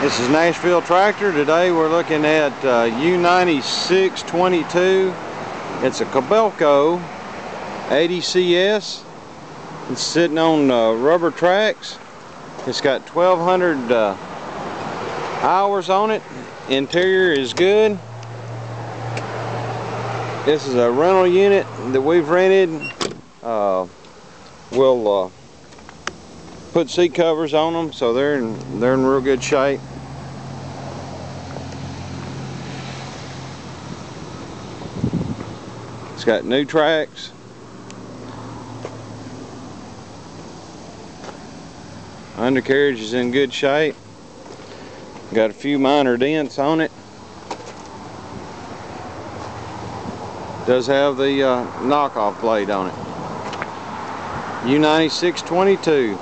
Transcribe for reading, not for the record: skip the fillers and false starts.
This is Nashville Tractor. Today we're looking at U9622. It's a Kobelco 80CS. It's sitting on rubber tracks. It's got 1200 hours on it. Interior is good. This is a rental unit that we've rented. We'll put seat covers on them so they're in real good shape. It's got new tracks. Undercarriage is in good shape. Got a few minor dents on it. Does have the knockoff blade on it. U9622.